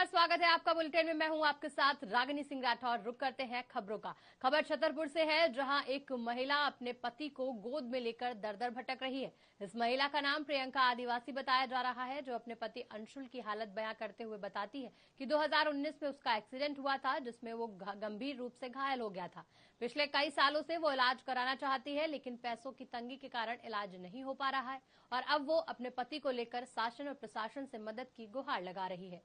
स्वागत है आपका बुलेटिन में। मैं हूं आपके साथ रागिनी सिंह राठौर। रुक करते हैं खबरों का। खबर छतरपुर से है, जहां एक महिला अपने पति को गोद में लेकर दर दर भटक रही है। इस महिला का नाम प्रियंका आदिवासी बताया जा रहा है, जो अपने पति अंशुल की हालत बयां करते हुए बताती है कि 2019 में उसका एक्सीडेंट हुआ था, जिसमें वो गंभीर रूप से घायल हो गया था। पिछले कई सालों से वो इलाज कराना चाहती है, लेकिन पैसों की तंगी के कारण इलाज नहीं हो पा रहा है और अब वो अपने पति को लेकर शासन और प्रशासन से मदद की गुहार लगा रही है।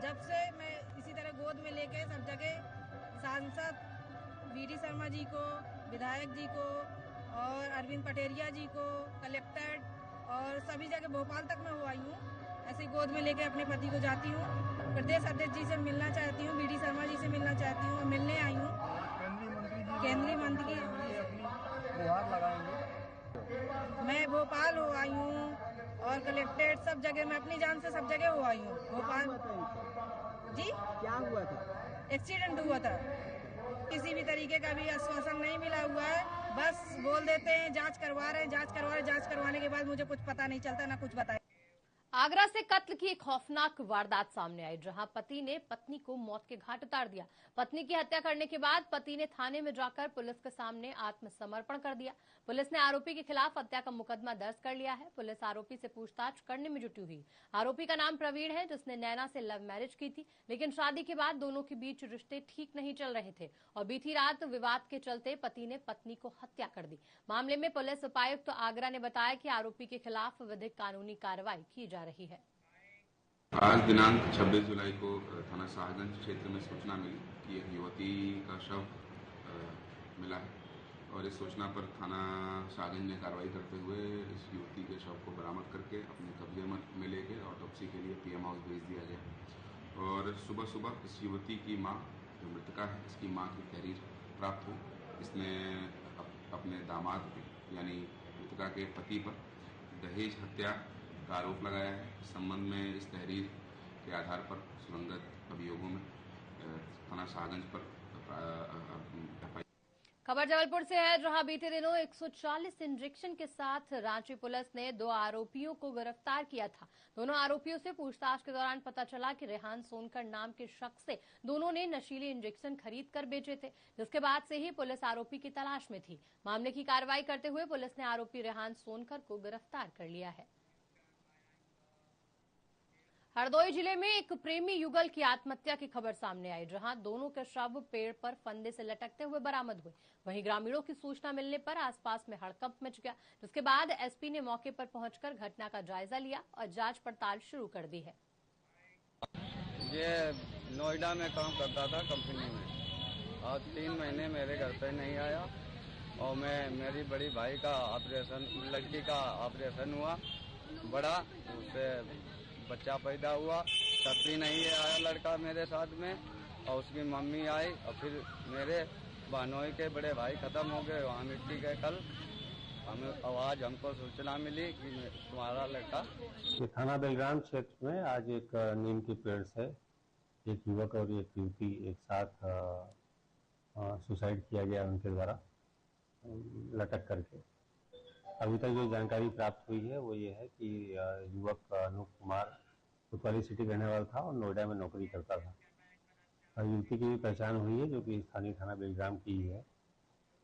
जब से मैं इसी तरह गोद में लेके सब जगह सांसद वीडी शर्मा जी को, विधायक जी को और अरविंद पटेरिया जी को, कलेक्टर और सभी जगह भोपाल तक मैं हो आई हूँ। ऐसे गोद में लेके अपने पति को जाती हूँ। प्रदेश अध्यक्ष जी से मिलना चाहती हूँ, वीडी शर्मा जी से मिलना चाहती हूँ, मिलने आई हूँ। केंद्रीय मंत्री गुहार लगाएंगे। मैं भोपाल हो आई हूँ और कलेक्ट्रेट सब जगह, मैं अपनी जान से सब जगह हो आई हूँ। भोपाल जी क्या हुआ था? एक्सीडेंट हुआ था। किसी भी तरीके का भी आश्वासन नहीं मिला हुआ है। बस बोल देते हैं जांच करवा रहे हैं, जांच करवाने के बाद मुझे कुछ पता नहीं चलता, ना कुछ बताया। आगरा से कत्ल की एक खौफनाक वारदात सामने आई, जहां पति ने पत्नी को मौत के घाट उतार दिया। पत्नी की हत्या करने के बाद पति ने थाने में जाकर पुलिस के सामने आत्मसमर्पण कर दिया। पुलिस ने आरोपी के खिलाफ हत्या का मुकदमा दर्ज कर लिया है। पुलिस आरोपी से पूछताछ करने में जुटी हुई। आरोपी का नाम प्रवीण है, जिसने नैना से लव मैरिज की थी, लेकिन शादी के बाद दोनों के बीच रिश्ते ठीक नहीं चल रहे थे और बीती रात विवाद के चलते पति ने पत्नी को हत्या कर दी। मामले में पुलिस उपायुक्त आगरा ने बताया कि आरोपी के खिलाफ विधिक कानूनी कार्रवाई की जा रही है। आज दिनांक 26 जुलाई को थाना शाहगंज क्षेत्र में सूचना मिली कि एक युवती का शव मिला है और इस सूचना पर थाना शाहगंज ने कार्रवाई करते हुए इस युवती के शव को बरामद करके अपने कब्जे में लेके ऑटोप्सी के लिए पीएम हाउस भेज दिया गया। और सुबह सुबह इस युवती की मां, जो मृतका है, इसकी मां की तहरीर प्राप्त हुई। इसने अपने दामाद यानी मृतका के पति पर दहेज हत्या का आरोप लगाया है। इस संबंध में इस तहरीर के आधार पर सुसंगत अभियोगों में थाना शाहगंज पर खबर जबलपुर से है, जहां बीते दिनों 140 इंजेक्शन के साथ रांची पुलिस ने 2 आरोपियों को गिरफ्तार किया था। दोनों आरोपियों से पूछताछ के दौरान पता चला कि रेहान सोनकर नाम के शख्स से दोनों ने नशीले इंजेक्शन खरीद कर बेचे थे, जिसके बाद से ही पुलिस आरोपी की तलाश में थी। मामले की कार्रवाई करते हुए पुलिस ने आरोपी रेहान सोनकर को गिरफ्तार कर लिया है। हरदोई जिले में एक प्रेमी युगल की आत्महत्या की खबर सामने आई, जहां दोनों के शव पेड़ पर फंदे से लटकते हुए बरामद हुए। वहीं ग्रामीणों की सूचना मिलने पर आसपास में हड़कंप मच गया, जिसके बाद एसपी ने मौके पर पहुंचकर घटना का जायजा लिया और जांच पड़ताल शुरू कर दी है। ये नोएडा में काम करता था कंपनी में, और 3 महीने मेरे घर पे नहीं आया और मेरी बड़ी भाई का ऑपरेशन, लड़की का ऑपरेशन हुआ बड़ा, उससे बच्चा पैदा हुआ, तब भी नहीं आया लड़का मेरे साथ में। और उसकी मम्मी आई और फिर मेरे बहनोई के बड़े भाई खत्म हो गए वहाँ मिट्टी के। कल आवाज हमको सूचना मिली कि तुम्हारा लड़का। थाना बेलग्राम क्षेत्र में आज एक नीम के पेड़ से एक युवक और एक युवती एक साथ सुसाइड किया गया उनके द्वारा लटक करके। अभी तक जो जानकारी प्राप्त हुई है वो ये है कि युवक अनूप कुमार कोतवाली सिटी रहने वाला था और नोएडा में नौकरी करता था। और युवती की भी पहचान हुई है, जो कि स्थानीय थाना बेलग्राम की ही है।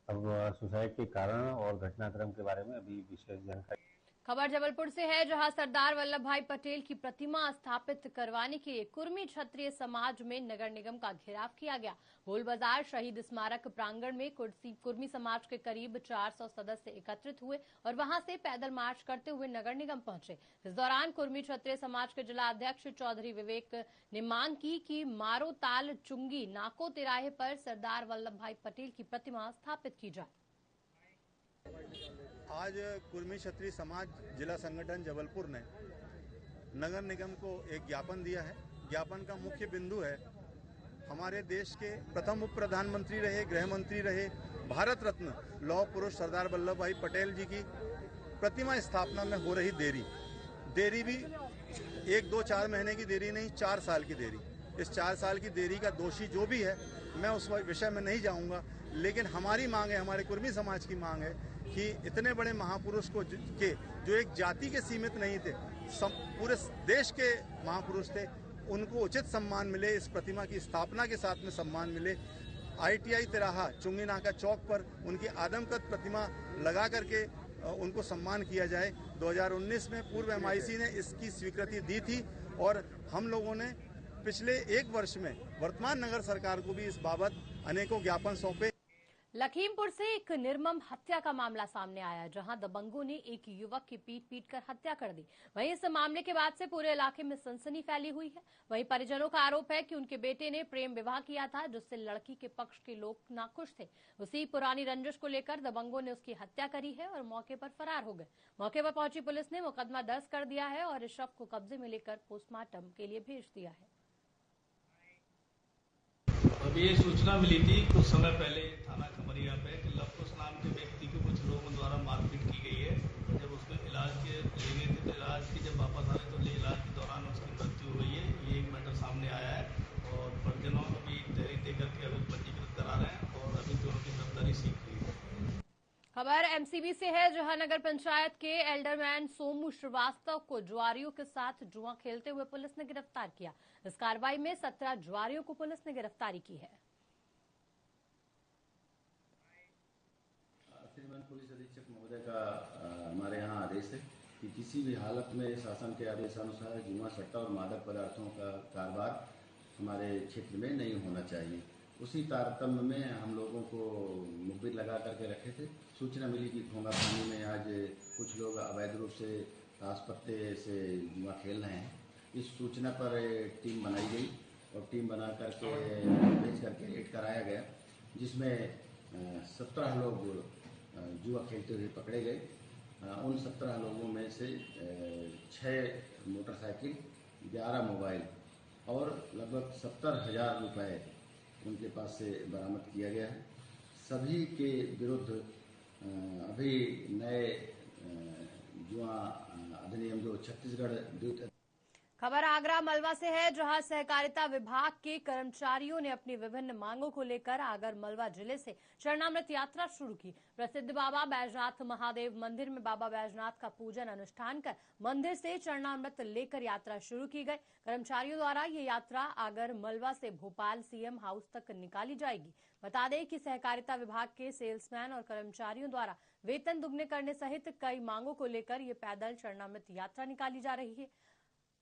अब सुसाइड के कारण और घटनाक्रम के बारे में अभी विशेष जानकारी। खबर जबलपुर से है, जहां सरदार वल्लभ भाई पटेल की प्रतिमा स्थापित करवाने के लिए कुर्मी क्षत्रिय समाज में नगर निगम का घेराव किया गया। गोल बाजार शहीद स्मारक प्रांगण में कुर्मी समाज के करीब 400 सदस्य एकत्रित हुए और वहां से पैदल मार्च करते हुए नगर निगम पहुंचे। इस दौरान कुर्मी क्षत्रिय समाज के जिला अध्यक्ष चौधरी विवेक ने मांग की कि मारो ताल चुंगी नाको तिराहे पर सरदार वल्लभ भाई पटेल की प्रतिमा स्थापित की जाए। आज कुर्मी क्षत्रिय समाज जिला संगठन जबलपुर ने नगर निगम को एक ज्ञापन दिया है। ज्ञापन का मुख्य बिंदु है हमारे देश के प्रथम उप प्रधानमंत्री रहे, गृह मंत्री रहे, भारत रत्न लौह पुरुष सरदार वल्लभ भाई पटेल जी की प्रतिमा स्थापना में हो रही देरी भी 1, 2, 4 महीने की देरी नहीं, 4 साल की देरी। इस 4 साल की देरी का दोषी जो भी है, मैं उस विषय में नहीं जाऊंगा, लेकिन हमारी मांग है, हमारे कुर्मी समाज की मांग है कि इतने बड़े महापुरुष को जो एक जाति के सीमित नहीं थे, पूरे देश के महापुरुष थे, उनको उचित सम्मान मिले, इस प्रतिमा की स्थापना के साथ में सम्मान मिले। ITI तिराहा चुंगी नाका चौक पर उनकी आदमकद प्रतिमा लगा करके उनको सम्मान किया जाए। 2019 में पूर्व MIC ने इसकी स्वीकृति दी थी और हम लोगों ने पिछले एक वर्ष में वर्तमान नगर सरकार को भी इस बाबत अनेकों ज्ञापन सौंपे। लखीमपुर से एक निर्मम हत्या का मामला सामने आया, जहां दबंगों ने एक युवक की पीट कर हत्या कर दी। वहीं इस मामले के बाद से पूरे इलाके में सनसनी फैली हुई है। वहीं परिजनों का आरोप है कि उनके बेटे ने प्रेम विवाह किया था, जिससे लड़की के पक्ष के लोग नाखुश थे। उसी पुरानी रंजिश को लेकर दबंगों ने उसकी हत्या करी है और मौके पर फरार हो गए। मौके पर पहुंची पुलिस ने मुकदमा दर्ज कर दिया है और इस शव को कब्जे में लेकर पोस्टमार्टम के लिए भेज दिया है। अभी ये सूचना मिली थी कुछ समय पहले थाना खमरिया पे कि लवकुश नाम के व्यक्ति को कुछ लोगों द्वारा मारपीट की गई है। जब उसको इलाज के ले गए थे तो इलाज की जब वापस आ रहे तो इलाज के दौरान उसकी मृत्यु हुई है। ये एक मैटर सामने आया है और परिजनों को भी तहरीर दे करके अभी पंजीकृत करा रहे हैं और अभी दोनों की गिरफ्तारी सीख रही है। खबर MCB से है, जहां नगर पंचायत के एल्डरमैन सोमू श्रीवास्तव को जुआरियों के साथ जुआ खेलते हुए पुलिस ने गिरफ्तार किया। इस कार्रवाई में 17 जुआरियों को पुलिस ने गिरफ्तारी की है। श्रीमान पुलिस अधीक्षक महोदय का हमारे यहाँ आदेश है कि किसी भी हालत में शासन के आदेशानुसार जुआ, सट्टा और मादक पदार्थों का कारोबार हमारे क्षेत्र में नहीं होना चाहिए। उसी तारतम्य में हम लोगों को मुखबिर लगा करके रखे थे। सूचना मिली कि खोंगा पानी में आज कुछ लोग अवैध रूप से ताश पत्ते से जुआ खेल रहे हैं। इस सूचना पर टीम बनाई गई और टीम बना करके भेज करके रेड कराया गया, जिसमें 17 लोग जुआ खेलते हुए पकड़े गए। उन 17 लोगों में से 6 मोटरसाइकिल, 11 मोबाइल और लगभग 70,000 रुपये उनके पास से बरामद किया गया है। सभी के विरुद्ध अभी नए जुआ अधिनियम जो छत्तीसगढ़। खबर आगरा मलवा से है, जहां सहकारिता विभाग के कर्मचारियों ने अपनी विभिन्न मांगों को लेकर आगर मलवा जिले से चरणामृत यात्रा शुरू की। प्रसिद्ध बाबा बैजनाथ महादेव मंदिर में बाबा बैजनाथ का पूजन अनुष्ठान कर मंदिर से चरणामृत लेकर यात्रा शुरू की गई। कर्मचारियों द्वारा ये यात्रा आगर मलवा से भोपाल CM हाउस तक निकाली जाएगी। बता दें कि सहकारिता विभाग के सेल्समैन और कर्मचारियों द्वारा वेतन दुगने करने सहित कई मांगों को लेकर ये पैदल चरणामृत यात्रा निकाली जा रही है।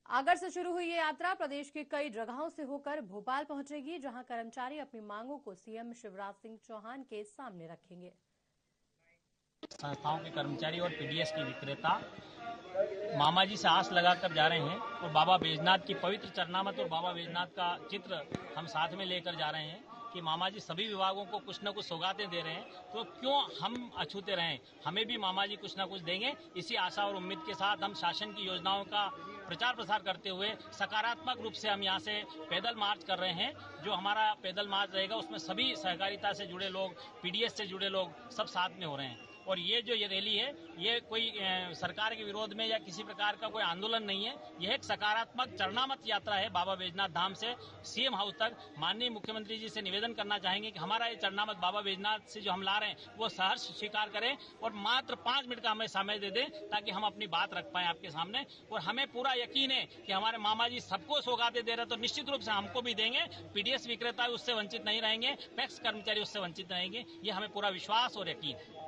आगर से शुरू हुई ये यात्रा प्रदेश के कई जगहों से होकर भोपाल पहुंचेगी, जहां कर्मचारी अपनी मांगों को CM शिवराज सिंह चौहान के सामने रखेंगे। संस्थाओं के कर्मचारी और PDS के विक्रेता मामा जी से आस लगाकर जा रहे हैं और बाबा बैजनाथ की पवित्र चरणामृत और बाबा बैजनाथ का चित्र हम साथ में लेकर जा रहे हैं कि मामा जी सभी विभागों को कुछ न कुछ सौगातें दे रहे हैं, तो क्यों हम अछूते रहें। हमें भी मामा जी कुछ न कुछ देंगे। इसी आशा और उम्मीद के साथ हम शासन की योजनाओं का प्रचार प्रसार करते हुए सकारात्मक रूप से हम यहाँ से पैदल मार्च कर रहे हैं। जो हमारा पैदल मार्च रहेगा उसमें सभी सहकारिता से जुड़े लोग, PDS से जुड़े लोग सब साथ में हो रहे हैं। और ये जो ये रैली है, ये कोई सरकार के विरोध में या किसी प्रकार का कोई आंदोलन नहीं है। यह एक सकारात्मक चरणामृत यात्रा है बाबा बैजनाथ धाम से CM हाउस तक। माननीय मुख्यमंत्री जी से निवेदन करना चाहेंगे कि हमारा ये चरणामृत बाबा बैजनाथ से जो हम ला रहे हैं वो सहर्ष स्वीकार करें और मात्र 5 मिनट का हमें समय दे दें, ताकि हम अपनी बात रख पाएं आपके सामने। और हमें पूरा यकीन है कि हमारे मामा जी सबको सौगातें दे रहे हैं, तो निश्चित रूप से हमको भी देंगे। PDS विक्रेता उससे वंचित नहीं रहेंगे, पैक्स कर्मचारी उससे वंचित रहेंगे, ये हमें पूरा विश्वास और यकीन है।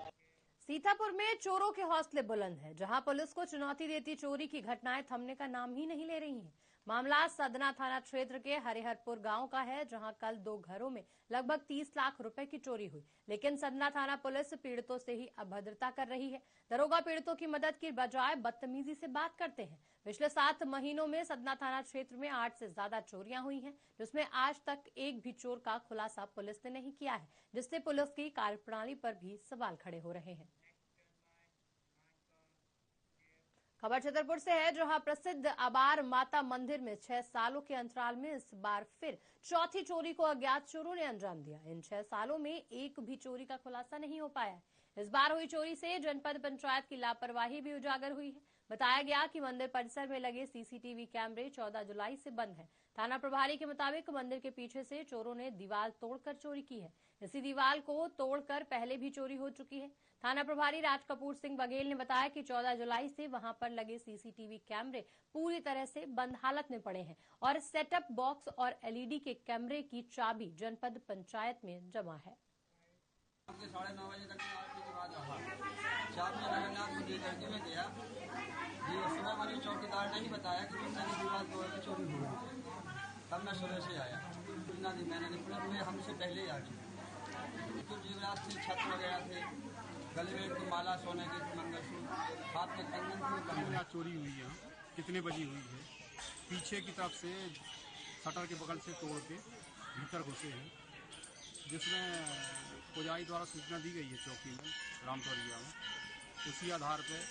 सीतापुर में चोरों के हौसले बुलंद है, जहां पुलिस को चुनौती देती चोरी की घटनाएं थमने का नाम ही नहीं ले रही हैं। मामला सदना थाना क्षेत्र के हरिहरपुर गांव का है, जहां कल 2 घरों में लगभग 30 लाख रुपए की चोरी हुई, लेकिन सदना थाना पुलिस पीड़ितों से ही अभद्रता कर रही है। दरोगा पीड़ितों की मदद की बजाय बदतमीजी से बात करते हैं। पिछले 7 महीनों में सदना थाना क्षेत्र में 8 से ज्यादा चोरियां हुई हैं, जिसमें आज तक एक भी चोर का खुलासा पुलिस ने नहीं किया है, जिससे पुलिस की कार्यप्रणाली पर भी सवाल खड़े हो रहे हैं। खबर छतरपुर से है, जहां प्रसिद्ध अबार माता मंदिर में 6 सालों के अंतराल में इस बार फिर चौथी चोरी को अज्ञात चोरों ने अंजाम दिया। इन 6 सालों में एक भी चोरी का खुलासा नहीं हो पाया है। इस बार हुई चोरी से जनपद पंचायत की लापरवाही भी उजागर हुई है। बताया गया कि मंदिर परिसर में लगे सीसीटीवी कैमरे 14 जुलाई से बंद हैं। थाना प्रभारी के मुताबिक मंदिर के पीछे से चोरों ने दीवार तोड़कर चोरी की है। इसी दीवार को तोड़कर पहले भी चोरी हो चुकी है। थाना प्रभारी राज कपूर सिंह बघेल ने बताया कि 14 जुलाई से वहां पर लगे सीसीटीवी कैमरे पूरी तरह से बंद हालत में पड़े हैं और सेटअप बॉक्स और एलईडी के कैमरे की चाबी जनपद पंचायत में जमा है। 9:30 बजे तक आरती के बाद चाबी जगन्नाथ मंदिर करके मैं गया। ये सुबह मुझे चौकीदार ने ही बताया कि मेरी दीवार तोड़ के चोरी हो गई। तब मैं सुबह से आया, इतना दिन मैंने निकला में हमसे पहले ही आ गया। तो जीवरात थे, छत वगैरह थे, गले में की माला, सोने के मंगलसूत्र, हाथ में कंगन थी। चोरी हुई है, कितने बजे हुई है? पीछे की तरफ से शटर के बगल से तोड़ के भीतर घुसे हैं, जिसमें पुजारी द्वारा सूचना दी गई है चौकी में रामतौरिया में। उसी आधार पर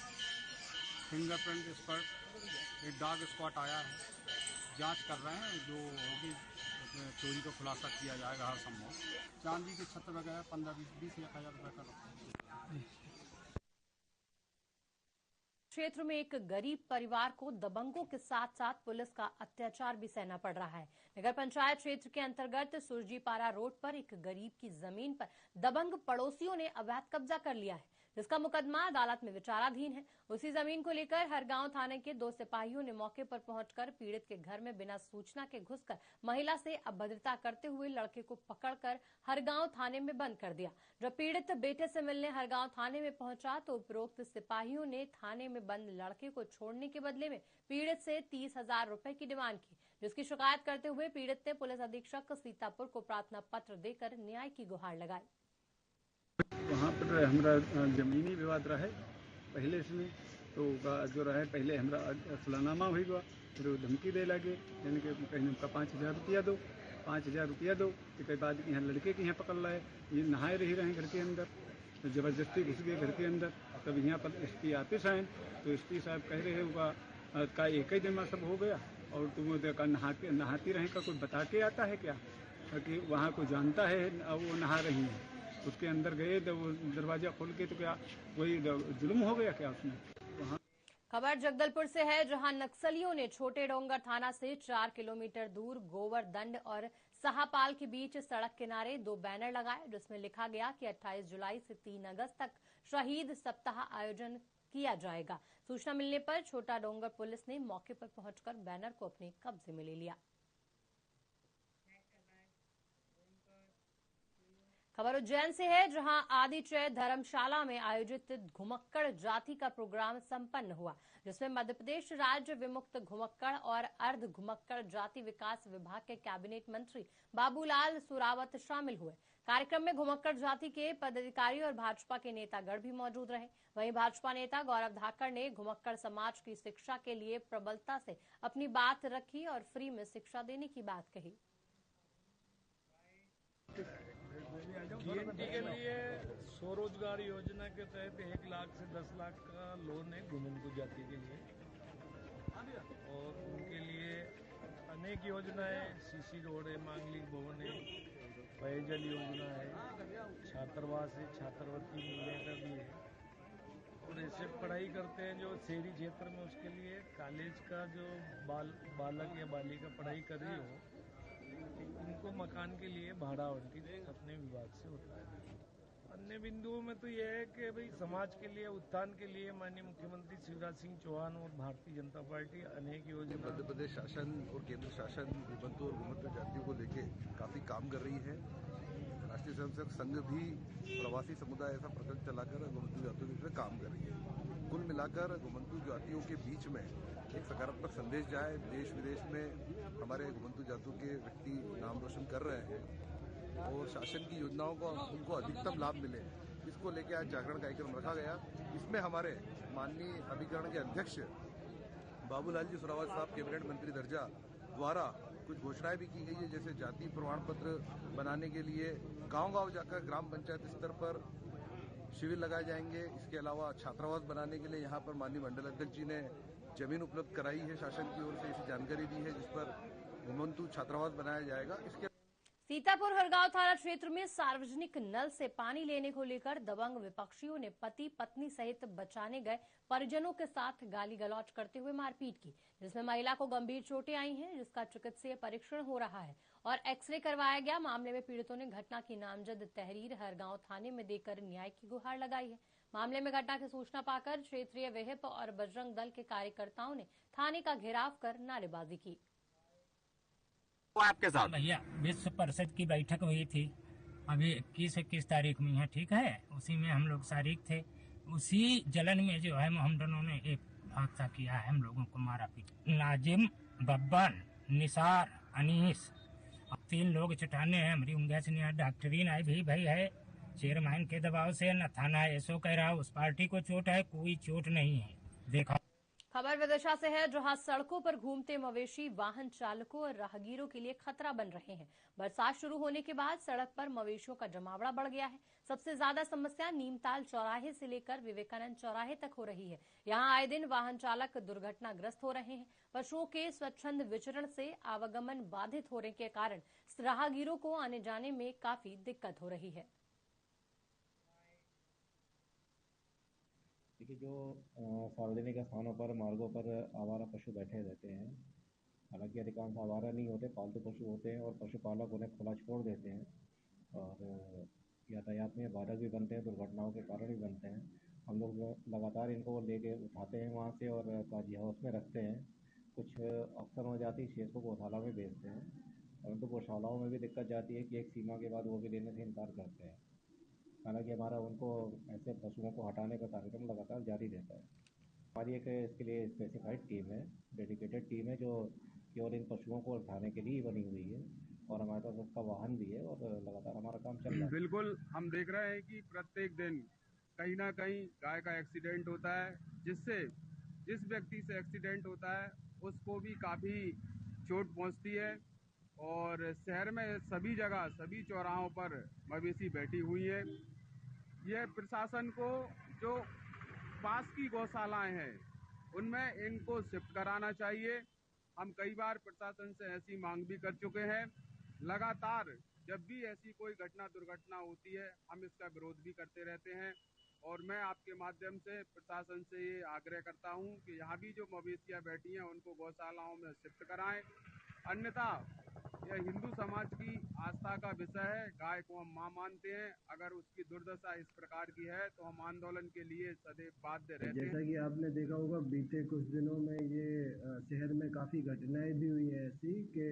फिंगरप्रिंट एक्सपर्ट एक डॉग स्क्वाड आया है, जांच कर रहे हैं। जो होगी चोरी का खुलासा किया जाएगा हर संभव। चांदी की छत वगैरह 15-20 हज़ार रुपये का क्षेत्र में एक गरीब परिवार को दबंगों के साथ साथ पुलिस का अत्याचार भी सहना पड़ रहा है। नगर पंचायत क्षेत्र के अंतर्गत सुरजीपारा रोड पर एक गरीब की जमीन पर दबंग पड़ोसियों ने अवैध कब्जा कर लिया है, जिसका मुकदमा अदालत में विचाराधीन है। उसी जमीन को लेकर हरगांव थाने के 2 सिपाहियों ने मौके पर पहुंचकर पीड़ित के घर में बिना सूचना के घुसकर महिला से अभद्रता करते हुए लड़के को पकड़कर हरगांव थाने में बंद कर दिया। जब पीड़ित बेटे से मिलने हरगांव थाने में पहुंचा तो उपरोक्त सिपाहियों ने थाने में बंद लड़के को छोड़ने के बदले में पीड़ित से 30,000 रुपए की डिमांड की, जिसकी शिकायत करते हुए पीड़ित ने पुलिस अधीक्षक सीतापुर को प्रार्थना पत्र देकर न्याय की गुहार लगाई। वहाँ पर हमारा जमीनी विवाद रहा है पहले से, तो जो रहा है पहले हमारा असलानामा हुआ, फिर धमकी दे लगे, यानी कि कहीं उनका 5,000 रुपया दो, 5,000 रुपया दो। इसके बाद यहाँ लड़के के यहाँ पकड़ लाए, ये नहाए रही रहे घर के अंदर, तो ज़बरदस्ती घुस गए घर के अंदर। तब यहाँ पर एसपी ऑफिस आए, तो एसपी साहब कह रहे होगा का एक ही दिन में सब हो गया, और तुम नहाती रहे का कोई बता के आता है क्या कि वहाँ कोई जानता है वो नहा रही है। उसके अंदर गए तो वो दरवाजा खोल के, तो क्या वही जुल्म हो गया क्या उसमें? वहाँ खबर जगदलपुर से है, जहां नक्सलियों ने छोटे डोंगर थाना से 4 किलोमीटर दूर गोवर्धन और साहापाल के बीच सड़क किनारे 2 बैनर लगाए, जिसमें लिखा गया कि 28 जुलाई से 3 अगस्त तक शहीद सप्ताह आयोजन किया जाएगा। सूचना मिलने पर छोटा डोंगर पुलिस ने मौके पर पहुंचकर बैनर को अपने कब्जे में ले लिया। खबर उज्जैन से है, जहां आदिचय धर्मशाला में आयोजित घुमक्कड़ जाति का प्रोग्राम संपन्न हुआ, जिसमें मध्य प्रदेश राज्य विमुक्त घुमक्कड़ और अर्ध घुमक्कड़ जाति विकास विभाग के कैबिनेट मंत्री बाबूलाल सुरावत शामिल हुए। कार्यक्रम में घुमक्कड़ जाति के पदाधिकारी और भाजपा के नेतागण भी मौजूद रहे। वहीं भाजपा नेता गौरव धाकड़ ने घुमक्कड़ समाज की शिक्षा के लिए प्रबलता से अपनी बात रखी और फ्री में शिक्षा देने की बात कही। TNT के लिए स्वरोजगार योजना के तहत 1 लाख से 10 लाख का लोन है घुमंतू जाति के लिए, और उनके लिए अनेक योजनाएं, सीसी रोड है, मांगलिक भवन है, पेयजल योजना है, छात्रावास है, छात्रवृत्ति मिलने का भी है। और ऐसे पढ़ाई करते हैं जो शहरी क्षेत्र में, उसके लिए कॉलेज का जो बालक या बालिका पढ़ाई कर रही हो, उनको मकान के लिए भाड़ा आवंटित अपने विभाग से होता है। अन्य बिंदुओं में तो यह है कि भाई समाज के लिए, उत्थान के लिए माननीय मुख्यमंत्री शिवराज सिंह चौहान और भारतीय जनता पार्टी अनेक योजना, मध्य प्रदेश शासन और केंद्र शासन घुमंतू और घुमंतू जातियों को लेके काफी काम कर रही है। राष्ट्रीय स्वयंसेवक संघ भी प्रवासी समुदाय ऐसा प्रकल्प चलाकर घुमंतू जातियों के लिए काम कर रही है। कुल मिलाकर घुमंतू जातियों के बीच में एक सकारात्मक संदेश जाए, देश विदेश में हमारे घुमंतू जातियों के व्यक्ति नाम रोशन कर रहे हैं और शासन की योजनाओं को उनको अधिकतम लाभ मिले, इसको लेकर आज जागरण कार्यक्रम रखा गया। इसमें हमारे माननीय अभिकरण के अध्यक्ष बाबूलाल जी सुरावत साहब कैबिनेट मंत्री दर्जा द्वारा कुछ घोषणाएं भी की गई है, जैसे जाति प्रमाण पत्र बनाने के लिए गांव-गांव जाकर ग्राम पंचायत स्तर पर शिविर लगाए जाएंगे। इसके अलावा छात्रावास बनाने के लिए यहाँ पर माननीय मंडल अध्यक्ष जी ने जमीन उपलब्ध कराई है, शासन की ओर से ऐसी जानकारी दी है, जिस पर घुमंतू छात्रावास बनाया जाएगा। इसके सीतापुर हरगांव थाना क्षेत्र में सार्वजनिक नल से पानी लेने को लेकर दबंग विपक्षियों ने पति पत्नी सहित बचाने गए परिजनों के साथ गाली गलौज करते हुए मारपीट की, जिसमें महिला को गंभीर चोटें आई हैं, जिसका चिकित्सीय परीक्षण हो रहा है और एक्सरे करवाया गया। मामले में पीड़ितों ने घटना की नामजद तहरीर हरगांव थाने में देकर न्याय की गुहार लगाई है। मामले में घटना की सूचना पाकर क्षेत्रीय विहिप और बजरंग दल के कार्यकर्ताओं ने थाने का घेराव कर नारेबाजी की। आपके साथ भैया विश्व परिषद की बैठक हुई थी अभी 21 तारीख में, यहाँ ठीक है, उसी में हम लोग शारीक थे। उसी जलन में जो है मोहम्मदनों ने एक हादसा किया है, हम लोगों को मारा पीटा। नाजिम, बब्बन, निसार, अनीस, 3 लोग चटाने हैं। हमारी उंगली से नहीं, डॉक्टरीन आई भी भाई है चेयरमैन के दबाव से, न थाना एसओ कह रहा उस पार्टी को चोट है, कोई चोट नहीं है। देखा खबर विदिशा से है, जहां सड़कों पर घूमते मवेशी वाहन चालकों और राहगीरों के लिए खतरा बन रहे हैं। बरसात शुरू होने के बाद सड़क पर मवेशियों का जमावड़ा बढ़ गया है। सबसे ज्यादा समस्या नीमताल चौराहे से लेकर विवेकानंद चौराहे तक हो रही है। यहां आए दिन वाहन चालक दुर्घटनाग्रस्त हो रहे हैं। पशुओं के स्वच्छंद विचरण से आवागमन बाधित होने के कारण राहगीरों को आने जाने में काफी दिक्कत हो रही है। देखिए, जो सार्वजनिक स्थानों पर मार्गों पर आवारा पशु बैठे रहते हैं, हालांकि अधिकांश आवारा नहीं होते, पालतू पशु होते हैं और पशुपालक उन्हें खुला छोड़ देते हैं और यातायात में बाधक भी बनते हैं, दुर्घटनाओं के कारण भी बनते हैं। हम लोग लगातार इनको लेके उठाते हैं वहाँ से और ताजी हाउस में रखते हैं। कुछ अक्सर हो जाती है शेषों को गौशाला में बेचते हैं, परंतु गौशालाओं में भी दिक्कत जाती है कि एक सीमा के बाद वो भी लेने से इनकार करते हैं। हालांकि हमारा उनको ऐसे पशुओं को हटाने का कार्यक्रम लगातार जारी रहता है। हमारी एक इसके लिए स्पेसिफाइड टीम है, डेडिकेटेड टीम है जो केवल इन पशुओं को उठाने के लिए बनी हुई है और हमारे पास उसका वाहन भी है और लगातार हमारा काम चल रहा है। बिल्कुल, हम देख रहे हैं कि प्रत्येक दिन कहीं ना कहीं गाय का एक्सीडेंट होता है, जिससे जिस व्यक्ति से एक्सीडेंट होता है उसको भी काफ़ी चोट पहुंचती है। और शहर में सभी जगह सभी चौराहों पर मवेशी बैठी हुई है। यह प्रशासन को जो पास की गौशालाएं हैं उनमें इनको शिफ्ट कराना चाहिए। हम कई बार प्रशासन से ऐसी मांग भी कर चुके हैं। लगातार जब भी ऐसी कोई दुर्घटना होती है हम इसका विरोध भी करते रहते हैं और मैं आपके माध्यम से प्रशासन से ये आग्रह करता हूं कि यहाँ भी जो मवेशियाँ बैठी हैं उनको गौशालाओं में शिफ्ट कराएं। अन्यथा यह हिंदू समाज की आस्था का विषय है। गाय को हम मां मानते हैं। अगर उसकी दुर्दशा इस प्रकार की है तो हम आंदोलन के लिए सदैव बाध्य रहते हैं। जैसा कि आपने देखा होगा बीते कुछ दिनों में ये शहर में काफ़ी घटनाएं भी हुई हैं ऐसी कि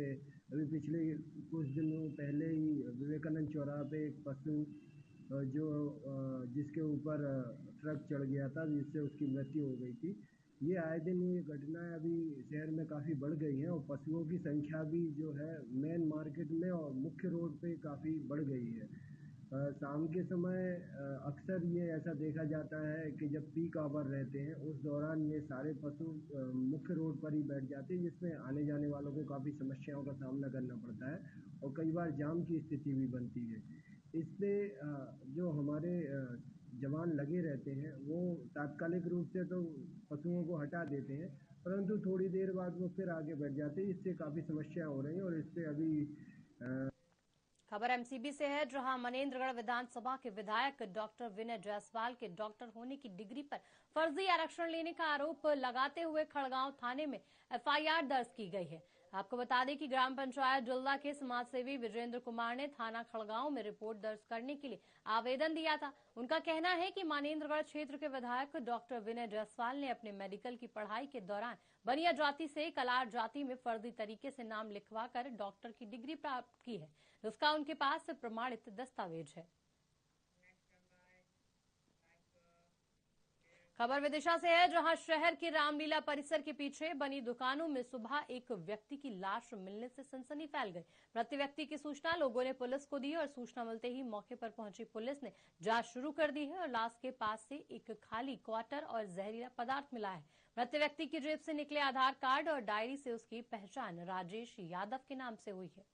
अभी पिछले कुछ दिनों पहले ही विवेकानंद चौराहे पे एक पशु जिसके ऊपर ट्रक चढ़ गया था जिससे उसकी मृत्यु हो गई थी। ये आए दिन ये घटनाएं अभी शहर में काफ़ी बढ़ गई हैं और पशुओं की संख्या भी जो है मेन मार्केट में और मुख्य रोड पे काफ़ी बढ़ गई है। शाम के समय अक्सर ये ऐसा देखा जाता है कि जब पीक आवर रहते हैं उस दौरान ये सारे पशु मुख्य रोड पर ही बैठ जाते हैं, जिसमें आने जाने वालों को काफ़ी समस्याओं का सामना करना पड़ता है और कई बार जाम की स्थिति भी बनती है। इससे जो हमारे जवान लगे रहते हैं वो तात्कालिक रूप से तो पशुओं को हटा देते हैं, परंतु थोड़ी देर बाद वो फिर आगे बढ़ जाते हैं। इससे काफ़ी समस्या हो रही है और इससे अभी खबर एमसीबी से है, जहां मनेंद्रगढ़ विधानसभा के विधायक डॉक्टर विनय जायसवाल के डॉक्टर होने की डिग्री पर फर्जी आरक्षण लेने का आरोप लगाते हुए खड़गांव थाने में एफआईआर दर्ज की गई है। आपको बता दें कि ग्राम पंचायत जुल्ला के समाजसेवी विजेंद्र कुमार ने थाना खड़गांव में रिपोर्ट दर्ज करने के लिए आवेदन दिया था। उनका कहना है कि मानेंद्रगढ़ क्षेत्र के विधायक डॉक्टर विनय जायसवाल ने अपने मेडिकल की पढ़ाई के दौरान बनिया जाति से कलार जाति में फर्जी तरीके से नाम लिखवाकर डॉक्टर की डिग्री प्राप्त की है, जिसका उनके पास प्रमाणित दस्तावेज है। खबर विदिशा से है, जहां शहर के रामलीला परिसर के पीछे बनी दुकानों में सुबह एक व्यक्ति की लाश मिलने से सनसनी फैल गई। मृत व्यक्ति की सूचना लोगों ने पुलिस को दी और सूचना मिलते ही मौके पर पहुंची पुलिस ने जांच शुरू कर दी है और लाश के पास से एक खाली क्वार्टर और जहरीला पदार्थ मिला है। मृत व्यक्ति की जेब से निकले आधार कार्ड और डायरी से उसकी पहचान राजेश यादव के नाम से हुई है।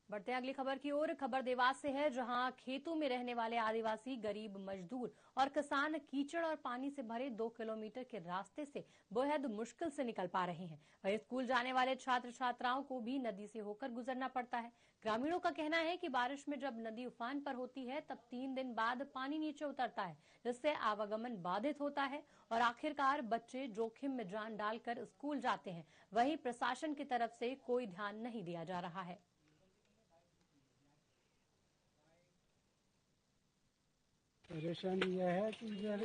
बढ़ते हैं अगली खबर की ओर। खबर देवास से है, जहां खेतों में रहने वाले आदिवासी गरीब मजदूर और किसान कीचड़ और पानी से भरे 2 किलोमीटर के रास्ते से बेहद मुश्किल से निकल पा रहे हैं। वहीं स्कूल जाने वाले छात्र छात्राओं को भी नदी से होकर गुजरना पड़ता है। ग्रामीणों का कहना है कि बारिश में जब नदी उफान पर होती है तब 3 दिन बाद पानी नीचे उतरता है, जिससे आवागमन बाधित होता है और आखिरकार बच्चे जोखिम में जान डालकर स्कूल जाते हैं। वहीं प्रशासन की तरफ से कोई ध्यान नहीं दिया जा रहा है। परेशानी यह है कि इधर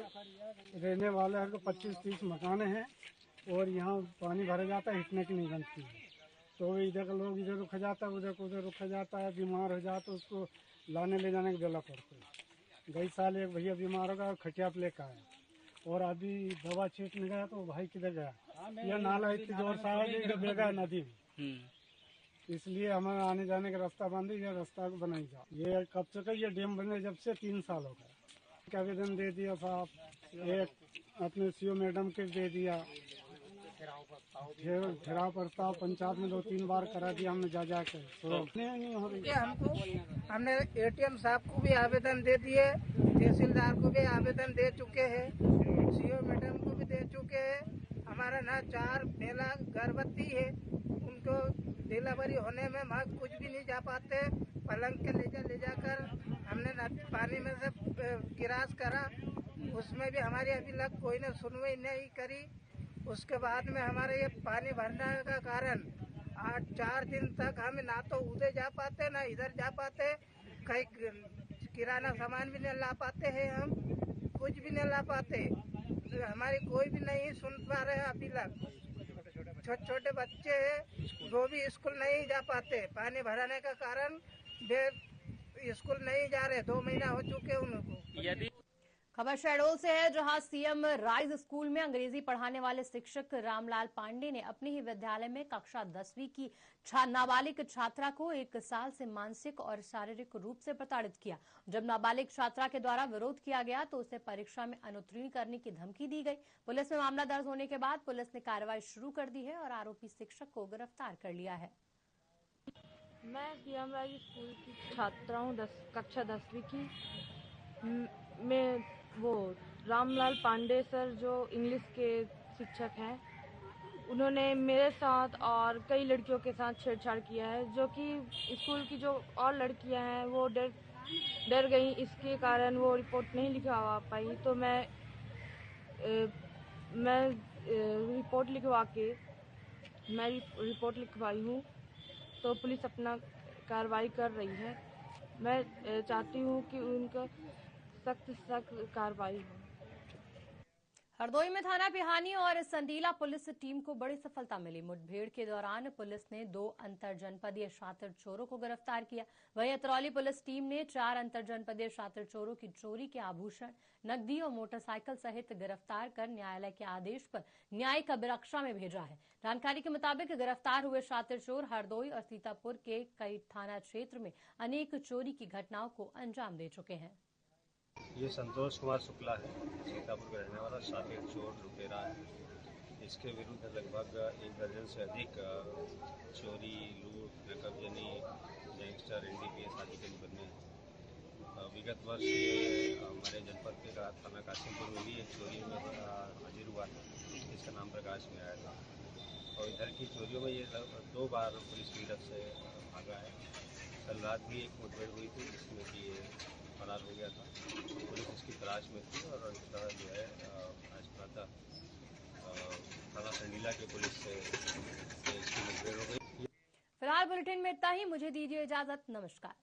रहने वाले को 25-30 मकान हैं और यहाँ पानी भरा जाता है, हिटने की नहीं बनती है। तो इधर का लोग इधर रुक जाता है, उधर को उधर रुक जाता है। बीमार हो जाता तो उसको लाने ले जाने का बेला पड़ता है। गई साल एक भैया बीमार हो गया, खटिया पे लेकर आया और अभी दवा छींटने गया तो भाई किधर गया, यह नाला इतनी जोर से आया बेगा नदी में, इसलिए हमारा आने जाने का रास्ता बंद है। यह रास्ता बनाई जाओ। ये कब से का ये डैम बने जब से 3 साल हो गए। आवेदन दे दिया साहब, एक अपने सीओ मैडम के दे दिया, घेराव प्रस्ताव पंचायत में 2-3 बार करा दिया हमने जा कर, नहीं हो रही। हमने एटीएम साहब को भी आवेदन दे दिए, तहसीलदार को भी आवेदन दे चुके हैं, सीओ मैडम को भी दे चुके हैं। हमारा ना 4 महिला गर्भवती है, उनको डिलीवरी होने में वहाँ कुछ भी नहीं जा पाते। पलंग के ले जाकर हमने पानी में से गिरास करा, उसमें भी हमारी अभी तक कोई ने सुनवाई नहीं करी। उसके बाद में हमारे ये पानी भरने का कारण 4 दिन तक हम ना तो उधर जा पाते ना इधर जा पाते, कहीं किराना सामान भी नहीं ला पाते हैं, हम कुछ भी नहीं ला पाते। हमारी कोई भी नहीं सुन पा रहे हैं अभी तक। छोटे छोटे बच्चे हैं वो भी स्कूल नहीं जा पाते, पानी भराने का कारण वे स्कूल नहीं जा रहे। 2 महीना हो चुके उनको। खबर शहडोल से है, जहां सीएम राइज स्कूल में अंग्रेजी पढ़ाने वाले शिक्षक रामलाल पांडे ने अपने ही विद्यालय में कक्षा 10वीं की नाबालिग छात्रा को 1 साल से मानसिक और शारीरिक रूप से प्रताड़ित किया। जब नाबालिग छात्रा के द्वारा विरोध किया गया तो उसे परीक्षा में अनुत्तीर्ण करने की धमकी दी गई। पुलिस में मामला दर्ज होने के बाद पुलिस ने कार्रवाई शुरू कर दी है और आरोपी शिक्षक को गिरफ्तार कर लिया है। मैं सीएम राइज स्कूल की छात्रा हूँ, कक्षा 10वीं की। मैं वो रामलाल पांडे सर जो इंग्लिश के शिक्षक हैं, उन्होंने मेरे साथ और कई लड़कियों के साथ छेड़छाड़ किया है, जो कि स्कूल की जो और लड़कियां हैं वो डर गई। इसके कारण वो रिपोर्ट नहीं लिखवा पाई। तो मैं रिपोर्ट लिखवाई हूँ, तो पुलिस अपना कार्रवाई कर रही है। मैं चाहती हूँ कि उनका सख्त कार्रवाई हो। हरदोई में थाना पिहानी और संडीला पुलिस टीम को बड़ी सफलता मिली। मुठभेड़ के दौरान पुलिस ने 2 अंतरजनपदीय शातिर चोरों को गिरफ्तार किया। वहीं अतरौली पुलिस टीम ने 4 अंतरजनपदीय शातिर चोरों की चोरी के आभूषण, नकदी और मोटरसाइकिल सहित गिरफ्तार कर न्यायालय के आदेश पर न्यायिक अभिरक्षा में भेजा है। जानकारी के मुताबिक गिरफ्तार हुए शातिर चोर हरदोई और सीतापुर के कई थाना क्षेत्र में अनेक चोरी की घटनाओं को अंजाम दे चुके हैं। ये संतोष कुमार शुक्ला है, सीतापुर का रहने वाला शातिर चोर लुटेरा है। इसके विरुद्ध लगभग 1 दर्जन से अधिक चोरी, लूट, नकबजनी, गैंगस्टर, एनडीपीएस आदि के मुकदमे हैं। विगत वर्ष ये हमारे जनपद के थाना कासिमपुर में भी एक चोरी में हाजिर हुआ था, इसका नाम प्रकाश में आया था। और इधर की चोरियों में ये 2 बार पुलिस की तरफ से भागा है। कल रात भी एक मुठभेड़ हुई थी जिसमें कि ये फरार हो गया था। पुलिस इसकी तलाश में थी और इसका जो है आज प्रातः थाना संडीला के पुलिस से इसकी मुठभेड़ हो गई। फिलहाल बुलेटिन में इतना ही। मुझे दीजिए इजाजत। नमस्कार।